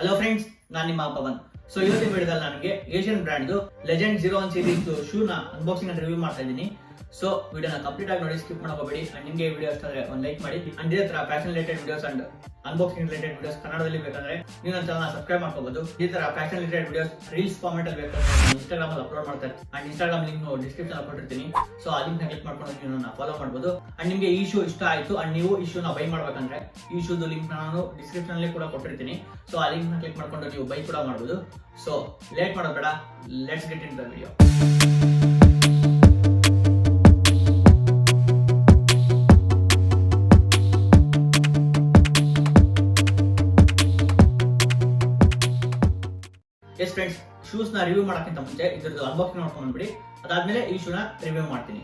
Hello friends, ನಾನು ನಿಮ್ಮ Pavan. So ಇವತ್ತಿನ ವಿಡಿಯೋದಲ್ಲಿ ನನಗೆ Asian brand Legend-01 series shoe ನ ಅನ್ಬಾಕ್ಸಿಂಗ್ ಅಂಡ್ ರಿವ್ಯೂ ಮಾಡ್ತಾ ಇದ್ದೀನಿ. ಸೊ ವಿಡಿಯೋನ ಕಂಪ್ಲೀಟ್ ಆಗಿ ನೋಡಿ, ಸ್ಕಿಪ್ ಮಾಡೋಕೋಬೇಡಿ. ಅಂಡ್ ನಿಮಗೆ ವಿಡಿಯೋ ಇಷ್ಟ ಆದರೆ ಒಂದು ಲೈಕ್ ಮಾಡಿ. ಅಂಡ್ ಇದೇ ತರ fashion related videos and unboxing related videos ಕನ್ನಡದಲ್ಲಿ ಬೇಕಂದ್ರೆ ನೀವು ನನ್ನ ಚಾನಲ್ ಸಬ್ಸ್ಕ್ರೈಬ್ ಮಾಡ್ಕೋಬಹುದು. ಈ ತರ fashion related videos reels format ಅಲ್ಲಿ ಬೇಕಂದ್ರೆ ಇನ್ಸ್ಟಾಗ್ರಾಮ್ ಅಲ್ಲಿ ಅಪ್ಲೋಡ್ ಮಾಡ್ತಾರೆ. ಅಂಡ್ ಇನ್ಸ್ಟಾಗ್ರಾಮ್ ಲಿಂಕ್ ಡಿಸ್ಕ್ರಿಪ್ಷನ್ ಅಲ್ಲಿ ಕೊಟ್ಟಿರ್ತೀನಿ. ಸೊ ಆ ಲಿಂಕ್ ನ ಕ್ಲಿಕ್ ಮಾಡ್ಕೊಂಡು ನೀವು ನನ್ನ ಫಾಲೋ ಮಾಡಬಹುದು. ಅಂಡ್ ನಿಮಗೆ ಈ ಶೂ ಇಷ್ಟ ಆಯ್ತು ಅಂಡ್ ನೀವು ಈ ಶೂ ನ ಬೈ ಮಾಡ್ಬೇಕಂದ್ರೆ ಈ ಶೂದು ಲಿಂಕ್ ನಾನು ಡಿಸ್ಕ್ರಿಪ್ಷನ್ ಅಲ್ಲಿ ಕೂಡ ಕೊಟ್ಟಿರ್ತೀನಿ. ಸೊ ಆ ಲಿಂಕ್ ನ ಕ್ಲಿಕ್ ಮಾಡ್ಕೊಂಡು ನೀವು ಬೈ ಕೂಡ ಮಾಡಬಹುದು. ಸೊ ಲೇಟ್ ಮಾಡೋದು ಬೇಡ, let's get in the video. S friends, shoes ನ ರಿವ್ಯೂ ಮಾಡೋಕ್ಕಿಂತ ಮುಂಚೆ ಇದ್ರದ್ದು ಅನ್ಬಾಕ್ಸಿಂಗ್ ಮಾಡ್ಕೊಂಡು ಬಂದ್ಬಿಡಿ. ಅದಾದ್ಮೇಲೆ ಈ ಶೂನ ರಿವ್ಯೂ ಮಾಡ್ತೀನಿ.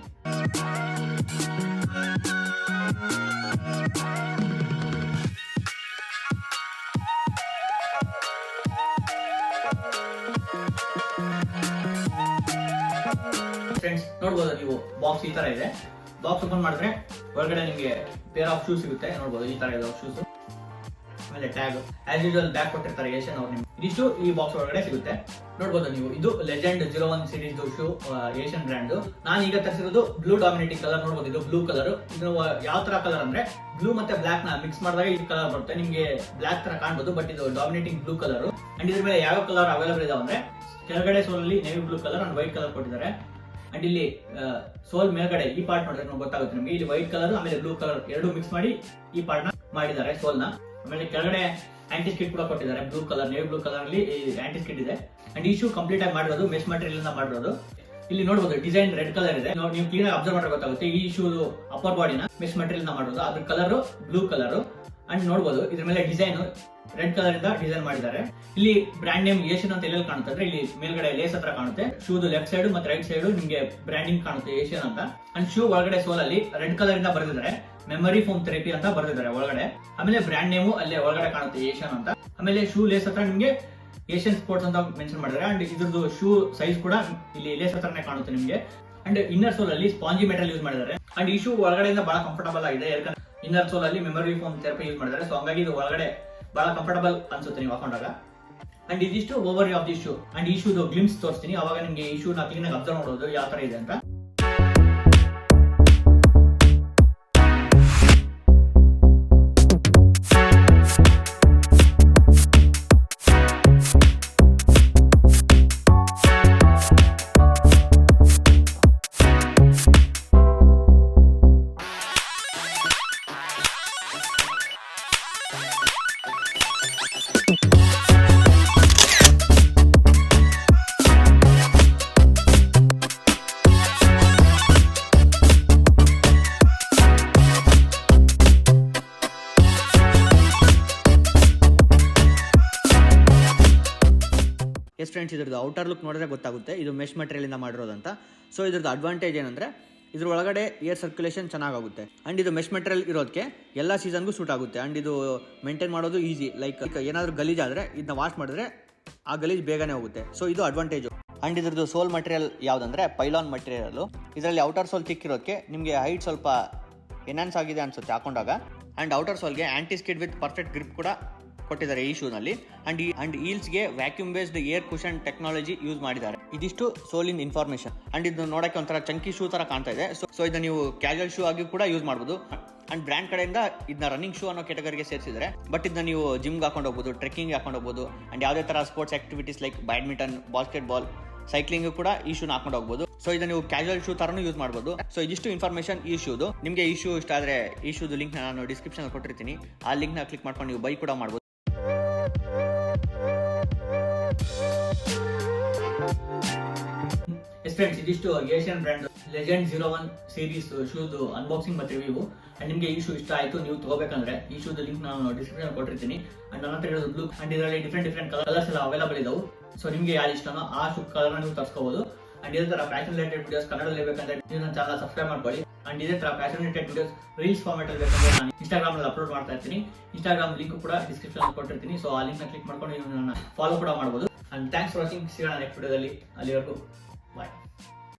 ಫ್ರೆಂಡ್ಸ್ ನೋಡ್ಬೋದು ನೀವು, ಬಾಕ್ಸ್ ಈ ತರ ಇದೆ. ಬಾಕ್ಸ್ ಓಪನ್ ಮಾಡಿದ್ರೆ ಒಳಗಡೆ ನಿಮಗೆ ಪೇರ್ ಆಫ್ ಶೂಸ್ ಸಿಗುತ್ತೆ. ನೋಡ್ಬೋದು ಈ ತರ ಇದೆ ಶೂಸ್. ಆಮೇಲೆ ಟ್ಯಾಗ್ ಆಸ್ ಯೂಶುವಲ್ ಬ್ಯಾಗ್ ಕೊಟ್ಟಿರ್ತಾರೆ ಏಷ್ಯನ್ ಅವ್ರು. ನಿಮ್ಗೆ ಇದಿಷ್ಟು ಈ ಬಾಕ್ಸ್ ಒಳಗಡೆ ಸಿಗುತ್ತೆ. ನೋಡ್ಬೋದು ನೀವು, ಇದು Legend-01 series shoe, Asian brand. ನಾನು ಈಗ ತರಿಸಿರೋದು ಬ್ಲೂ ಡಾಮಿನೇಟಿಂಗ್ ಕಲರ್. ನೋಡ್ಬೋದು ಇದು ಬ್ಲೂ ಕಲರ್. ಇದು ಯಾವ ತರ ಕಲರ್ ಅಂದ್ರೆ ಬ್ಲೂ ಮತ್ತೆ ಬ್ಲಾಕ್ ನ ಮಿಕ್ಸ್ ಮಾಡಿದಾಗ ಈ ಕಲರ್ ಬರುತ್ತೆ. ನಿಮ್ಗೆ ಬ್ಲಾಕ್ ತರ ಕಾಣ್ಬೋದು, ಬಟ್ ಇದು ಡಾಮಿನೇಟಿಂಗ್ ಬ್ಲೂ ಕಲರ್. ಅಂಡ್ ಇದ್ರ ಮೇಲೆ ಯಾವ ಕಲರ್ ಅವೈಲೇಬಲ್ ಇದಾವೆ ಅಂದ್ರೆ ಕೆಳಗಡೆ ಸೋಲ್ ಅಲ್ಲಿ navy blue colour and white colour ಕೊಟ್ಟಿದ್ದಾರೆ. ಅಂಡ್ ಇಲ್ಲಿ ಸೋಲ್ ಮೇಲ್ಗಡೆ ಈ ಪಾರ್ಟ್ ನೋಡಿದ್ರೆ ಗೊತ್ತಾಗುತ್ತೆ ನಿಮಗೆ. ಇಲ್ಲಿ ವೈಟ್ ಕಲರ್ ಆಮೇಲೆ ಬ್ಲೂ ಕಲರ್ ಎರಡು ಮಿಕ್ಸ್ ಮಾಡಿ ಈ ಪಾರ್ಟ್ ನ ಮಾಡಿದ್ದಾರೆ ಸೋಲ್ ನ. ಆಮೇಲೆ ಕೆಳಗಡೆ ಆಂಟಿ ಸ್ಕಿಟ್ ಕೂಡ ಕೊಟ್ಟಿದ್ದಾರೆ. Blue colour, navy blue colour ಅಲ್ಲಿ ಆಂಟಿ ಸ್ಕಿಟ್ ಇದೆ. ಅಂಡ್ ಈ ಶೂ ಕಂಪ್ಲೀಟ್ ಆಗಿ ಮಾಡಿರೋದು ಮೆಶ್ ಮಟೀರಿಯಲ್ ಇಂದ ಮಾಡಿರೋದು. ಇಲ್ಲಿ ನೋಡಬಹುದು ಡಿಸೈನ್ ರೆಡ್ ಕಲರ್ ಇದೆ. ನೀವು ಕ್ಲೀನ್ ಆಗಿ ಅಬ್ಸರ್ವ್ ಮಾಡಿದ್ರೆ ಗೊತ್ತಾಗುತ್ತೆ. ಈ ಶೂ ಅಪ್ಪರ್ ಬಾಡಿನ ಮೆಶ್ ಮಟೀರಿಯಲ್ ಇಂದ ಮಾಡಿರೋದು. ಅದ್ರ ಕಲರ್ ಬ್ಲೂ ಕಲರ್. ಅಂಡ್ ನೋಡಬಹುದು ಇದ್ರ ಮೇಲೆ ಡಿಸೈನ್ ರೆಡ್ ಕಲರ್ ಇಂದ ಡಿಸೈನ್ ಮಾಡಿದ್ದಾರೆ. ಇಲ್ಲಿ ಬ್ರ್ಯಾಂಡ್ ನೇಮ್ ಏಷ್ಯನ್ ಅಂತ ಎಲ್ಲೆಲ್ಲಿ ಕಾಣುತ್ತೆ ಅಂದ್ರೆ ಇಲ್ಲಿ ಮೇಲ್ಗಡೆ ಲೇಸ್ ಹತ್ರ ಕಾಣುತ್ತೆ. ಶೂದು ಲೆಫ್ಟ್ ಸೈಡ್ ಮತ್ತೆ ರೈಟ್ ಸೈಡ್ ನಿಮಗೆ ಬ್ರ್ಯಾಂಡಿಂಗ್ ಕಾಣುತ್ತೆ ಏಷ್ಯನ್ ಅಂತ. ಅಂಡ್ ಶೂ ಒಳಗಡೆ ಸೋಲ್ ಅಲ್ಲಿ ರೆಡ್ ಕಲರ್ ಇಂದ ಬರೆದಿದ್ದಾರೆ ಮೆಮೊರಿ ಫೋಮ್ ಥೆರಪಿ ಅಂತ ಬರೆದಿದ್ದಾರೆ ಒಳಗಡೆ. ಆಮೇಲೆ ಬ್ರ್ಯಾಂಡ್ ನೇಮು ಅಲ್ಲೇ ಒಳಗಡೆ ಕಾಣುತ್ತೆ ಏಷ್ಯನ್ ಅಂತ. ಆಮೇಲೆ ಶೂ ಲೇಸ್ ಹತ್ರ ನಿಮಗೆ ಏಷ್ಯನ್ ಸ್ಪೋರ್ಟ್ಸ್ ಅಂತ ಮೆನ್ಷನ್ ಮಾಡಿದ್ದಾರೆ. ಅಂಡ್ ಇದ್ರದ್ದು ಶೂ ಸೈಜ್ ಕೂಡ ಇಲ್ಲಿ ಲೇಸ್ ಹತ್ರನೇ ಕಾಣುತ್ತೆ ನಿಮಗೆ. ಅಂಡ್ ಇನ್ನರ್ ಸೋಲ್ ಅಲ್ಲಿ ಸ್ಪಾಂಜಿ ಮೆಟೀರಿಯಲ್ ಯೂಸ್ ಮಾಡಿದ್ದಾರೆ. ಅಂಡ್ ಈ ಶೂ ಒಳಗಡೆಯಿಂದ ಬಹಳ ಕಂಫರ್ಟಬಲ್ ಆಗಿದೆ. ಯಾಕಂದ್ರೆ ಇನ್ನರ್ ಸೋಲ್ ಅಲ್ಲಿ ಮೆಮೊರಿ ಫೋಮ್ ಥೆರಪಿ ಯೂಸ್ ಮಾಡಿದ್ದಾರೆ. ಸೊ ಹಂಗಾಗಿ ಇದು ಒಳಗಡೆ ಬಹಳ ಕಂಫರ್ಟಬಲ್ ಅನ್ಸುತ್ತೆ ನೀವು ಹಾಕೊಂಡಾಗ. ಅಂಡ್ ಇದಿಷ್ಟು over of the shoe. And ಈ ಶೂದು ಗ್ಲಿಮ್ಸ್ ತೋರಿಸ್ತೀನಿ, ಅವಾಗ ನಿಮಗೆ ಈ ಶೂ ನ ಕ್ಲೀನ್ ಆಗಿ ಅಬ್ಸರ್ವ್ ಮಾಡೋದು ಯಾವ ತರ ಇದೆ ಅಂತ. ಎಸ್ ಫ್ರೆಂಡ್ಸ್, ಇದ್ರದ್ದು ಔಟರ್ ಲುಕ್ ನೋಡಿದ್ರೆ ಗೊತ್ತಾಗುತ್ತೆ ಇದು ಮೆಶ್ ಮಟೀರಿಯಲ್ ಇಂದ ಮಾಡಿರೋದಂತ. ಸೊ ಇದ್ರದ್ದು ಅಡ್ವಾಂಟೇಜ್ ಏನಂದ್ರೆ ಇದ್ರ ಒಳಗಡೆ ಏರ್ ಸರ್ಕ್ಯುಲೇಷನ್ ಚೆನ್ನಾಗುತ್ತೆ. ಅಂಡ್ ಇದು ಮೆಶ್ ಮಟೀರಿಯಲ್ ಇರೋದಕ್ಕೆ ಎಲ್ಲ ಸೀಸನ್ಗೂ ಸೂಟ್ ಆಗುತ್ತೆ. ಅಂಡ್ ಇದು ಮೇಂಟೈನ್ ಮಾಡೋದು ಈಸಿ. ಲೈಕ್ ಏನಾದರೂ ಗಲೀಜ್ ಆದರೆ ಇದನ್ನ ವಾಶ್ ಮಾಡಿದ್ರೆ ಆ ಗಲೀಜ್ ಬೇಗನೆ ಹೋಗುತ್ತೆ. ಸೊ ಇದು ಅಡ್ವಾಂಟೇಜ್. ಅಂಡ್ ಇದ್ರದ್ದು ಸೋಲ್ ಮಟೀರಿಯಲ್ ಯಾವ್ದಂದ್ರೆ ಪೈಲಾನ್ ಮಟೀರಿಯಲ್. ಇದರಲ್ಲಿ ಔಟರ್ ಸೋಲ್ ತಿಕ್ಕಿರೋದಕ್ಕೆ ನಿಮಗೆ ಹೈಟ್ ಸ್ವಲ್ಪ ಎನ್ಹಾನ್ಸ್ ಆಗಿದೆ ಅನ್ಸುತ್ತೆ ಹಾಕೊಂಡಾಗ. ಅಂಡ್ ಔಟರ್ ಸೋಲ್ಗೆ anti skid with perfect grip ಕೂಡ ಕೊಟ್ಟಿದ್ದಾರೆ ಈ ಶೂನಲ್ಲಿ. ಅಂಡ್ ಹೀಲ್ಸ್ಗೆ vacuum based air cushion technology use ಮಾಡಿದ್ದಾರೆ. ಇದಿಷ್ಟು ಸೋಲಿನ್ ಇನ್ಫಾರ್ಮೇಶನ್. ಅಂಡ್ ಇದು ನೋಡಕ್ಕೆ ಒಂಥರ ಚಂಕಿ ಶೂ ತರ ಕಾಣ್ತಾ ಇದೆ. ಸೊ ಇದನ್ನ ನೀವು ಕ್ಯಾಶುವಲ್ ಶೂ ಆಗಿ ಕೂಡ ಯೂಸ್ ಮಾಡಬಹುದು. ಅಂಡ್ ಬ್ರ್ಯಾಂಡ್ ಕಡೆಯಿಂದ ಇದನ್ನ ರನ್ನಿಂಗ್ ಶೂ ಅನ್ನೋ ಕೆಟಗರಿಗೆ ಸೇರಿಸಿದ್ದಾರೆ. ಬಟ್ ಇದನ್ನ ನೀವು ಜಿಮ್ಗೆ ಹಾಕೊಂಡು ಹೋಗ್ಬೋದು, ಟ್ರೆಕ್ಕಿಂಗ್ ಹಾಕೊಂಡು ಹೋಗ್ಬೋದು. ಅಂಡ್ ಯಾವುದೇ ತರ sports activities like badminton, basket ball, cycling ಕೂಡ ಈ ಶೂನ ಹಾಕೊಂಡು ಹೋಗ್ಬೋದು. ಸೊ ಇದನ್ನ ನೀವು ಕ್ಯಾಶುವಲ್ ಶೂ ತರನು ಯೂಸ್ ಮಾಡಬಹುದು. ಸೊ ಇದಿಷ್ಟು ಇನ್ಫಾರ್ಮೇಶನ್ ಈ ಶೂದು. ನಿಮಗೆ ಈ ಶೂ ಇಷ್ಟ ಆದ್ರೆ ಈ ಶೂದು ಲಿಂಕ್ ನಾನು ಡಿಸ್ಕ್ರಿಪ್ಷನ್ ಕೊಟ್ಟಿರ್ತೀನಿ. ಆ ಲಿಂಕ್ ನ ಕ್ಲಿಕ್ ಮಾಡ್ಕೊಂಡು ನೀವು ಬೈ ಕೂಡ ಮಾಡಬಹುದು. ಫ್ರೆಂಡ್ಸ್, ಇದಿಷ್ಟು ಏಷ್ಯನ್ ಬ್ರ್ಯಾಂಡ್ Legend-01 ಸೀರೀಸ್ ಶೂದು ಅನ್ಬಾಕ್ಸಿಂಗ್ ಮತ್ತೆ ರಿವ್ಯೂ. ಅಂಡ್ ನಿಮಗೆ ಈ ಶೂ ಇಷ್ಟ ಆಯ್ತು, ನೀವು ತಗೋಬೇಕಂದ್ರೆ ಈ ಶೂದು ಲಿಂಕ್ ನಾನು ಡಿಸ್ಕ್ರಿಪ್ಷನ್ ಕೊಟ್ಟಿರ್ತೀನಿ. ಅಂಡ್ ನನ್ನ ಹತ್ರ ಇರೋದು ಬ್ಲೂ. ಅಂಡ್ ಇದರಲ್ಲಿ ಡಿಫ್ರೆಂಟ್ ಕಲರ್ಸ್ ಎಲ್ಲ ಅವೈಲೇಬಲ್ ಇದಾವೆ. ಸೊ ನಿಮಗೆ ಯಾರು ಇಷ್ಟನೋ ಆ ಶೂ ಕಲರ್ ನೀವು ತರಿಸ್ಕೋಬಹುದು. ಅಂಡ್ ಇದೇ ತರ ಫ್ಯಾಷನ್ ರಿಲೇಟೆಡ್ ವಿಡಿಯೋಸ್ ಕನ್ನಡದಲ್ಲಿ ಬೇಕಂದ್ರೆ ನೀವು ನನ್ನ ಚಾನಲ್ ಸಬ್ಸ್ಕ್ರೈಬ್ ಮಾಡ್ಕೊಳ್ಳಿ. ಅಂಡ್ ಇದೇ ತರ fashion related videos reels format ಅಲ್ಲಿ ಬೇಕಂದ್ರೆ ನಾನು ಇನ್ಸ್ಟಾಗ್ರಾಮ್ ಅಲ್ಲಿ ಅಪ್ಲೋಡ್ ಮಾಡ್ತಾ ಇರ್ತೀನಿ. ಇನ್ಸ್ಟಾಗ್ರಾಮ್ ಲಿಂಕ್ ಕೂಡ ಡಿಸ್ಕ್ರಿಪ್ಷನ್ ಕೊಟ್ಟಿರ್ತೀನಿ. ಸೊ ಆ ಲಿಂಕ್ ನ ಕ್ಲಿಕ್ ಮಾಡ್ಕೊಂಡು ನೀವು ನನ್ನ ಫಾಲೋ ಕೂಡ ಮಾಡಬಹುದು. And thanks for watching. ಸಿಗೋಣ ನೆಕ್ಸ್ಟ್ ವಿಡಿಯೋದಲ್ಲಿ. ಅಲ್ಲಿವರೆಗೂ ಬಾಯ್.